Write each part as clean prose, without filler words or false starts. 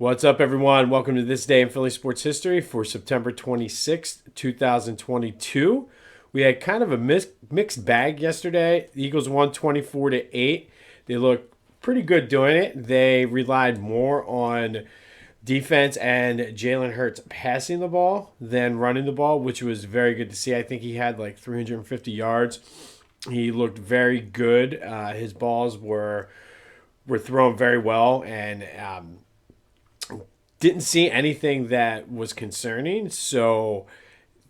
What's up, everyone? Welcome to This Day in Philly Sports History for September 26th, 2022. We had kind of a mixed bag yesterday. The Eagles won 24-8. They looked pretty good doing it. They relied more on defense and Jalen Hurts passing the ball than running the ball, which was very good to see. I think he had like 350 yards. He looked very good. His balls were thrown very well, and didn't see anything that was concerning. So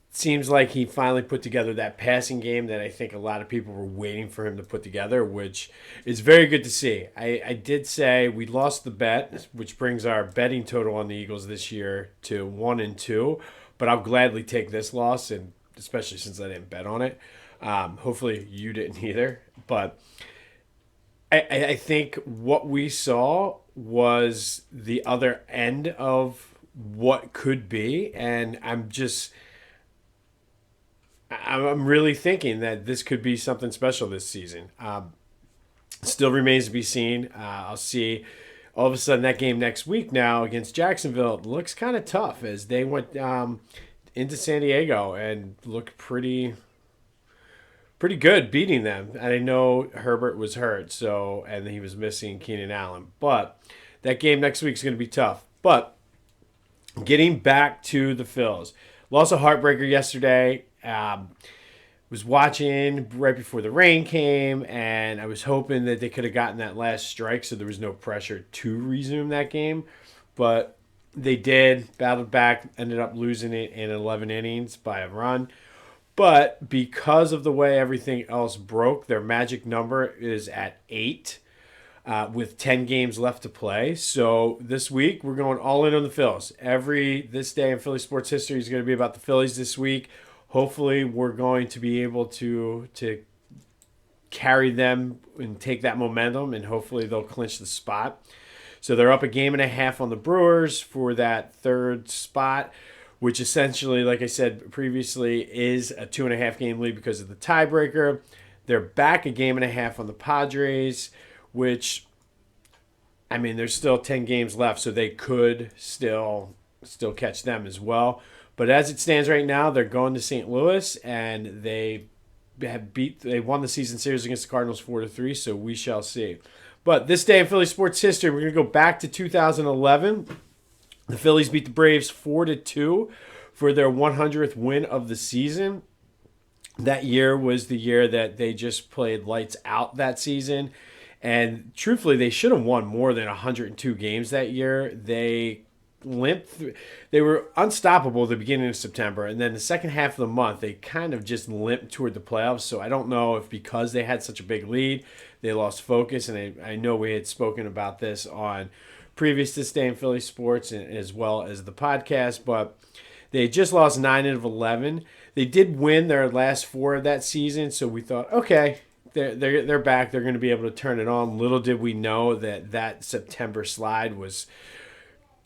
it seems like he finally put together that passing game that I think a lot of people were waiting for him to put together, which is very good to see. I did say we lost the bet, which brings our betting total on the Eagles this year to 1-2. But I'll gladly take this loss, and especially since I didn't bet on it. Hopefully you didn't either. But I think what we saw was the other end of what could be, and I'm really thinking that this could be something special this season. Still remains to be seen. I'll see. All of a sudden, that game next week now against Jacksonville looks kind of tough as they went into San Diego and looked pretty good beating them. And I know Herbert was hurt, and he was missing Keenan Allen. But that game next week is going to be tough. But getting back to the Phils, lost a heartbreaker yesterday. Was watching right before the rain came, and I was hoping that they could have gotten that last strike so there was no pressure to resume that game. But they did, battled back, ended up losing it in 11 innings by a run. But because of the way everything else broke, their magic number is at 8 with 10 games left to play. So this week, we're going all in on the Phils. This day in Philly sports history is going to be about the Phillies this week. Hopefully, we're going to be able to carry them and take that momentum, and hopefully they'll clinch the spot. So they're up a game and a half on the Brewers for that third spot, which essentially, like I said previously, is a 2.5 game lead because of the tiebreaker. They're back a game and a half on the Padres, which, I mean, there's still 10 games left, so they could still catch them as well. But as it stands right now, they're going to St. Louis, and they won the season series against the Cardinals 4-3, so we shall see. But this day in Philly sports history, we're going to go back to 2011. The Phillies beat the Braves 4-2 for their 100th win of the season. That year was the year that they just played lights out that season. And truthfully, they should have won more than 102 games that year. They limped. They were unstoppable at the beginning of September. And then the second half of the month, they kind of just limped toward the playoffs. So I don't know if because they had such a big lead, they lost focus. And I know we had spoken about this on previous This Day in Philly Sports as well as the podcast, but they just lost 9 out of 11. They did win their last 4 of that season, so we thought, okay, they're back. They're going to be able to turn it on. Little did we know that September slide was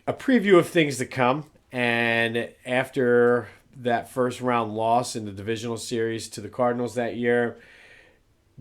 a preview of things to come. And after that first round loss in the divisional series to the Cardinals that year,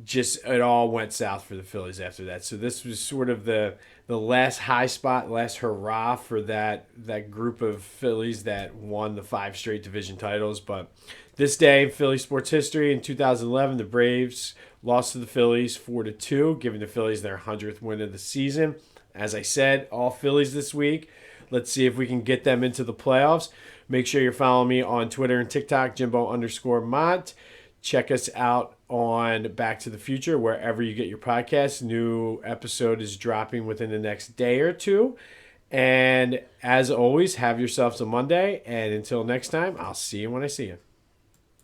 just it all went south for the Phillies after that. So this was sort of the last high spot, last hurrah for that group of Phillies that won the 5 straight division titles. But this day in Philly sports history, in 2011, the Braves lost to the Phillies 4-2, giving the Phillies their 100th win of the season. As I said, all Phillies this week. Let's see if we can get them into the playoffs. Make sure you're following me on Twitter and TikTok, Jimbo_Mont. Check us out on Back to the Future, wherever you get your podcasts. New episode is dropping within the next day or two. And as always, have yourselves a Monday. And until next time, I'll see you when I see you.